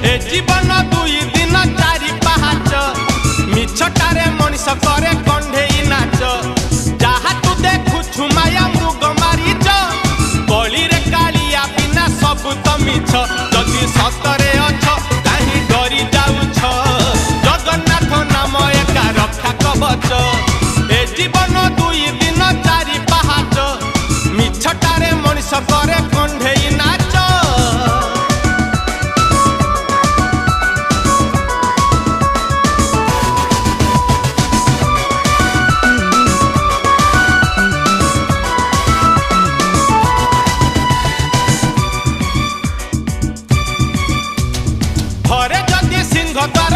ए जीवन दुई दिन चारि पाहाच मिछटारे मनीष करे कंढेई नाच जहा तू देखुछु माया मृग मारीच कली रे कालिया बिना सब तो मिछ जदि सतरे अछ काहे डरी जाउछ जगन्नाथ नाम एका रक्षा कवच ए जीवन दुई दिन चारि पाहाच मिछटारे मनीष करे कंढेई नाच घरे जदि सिंह द्वार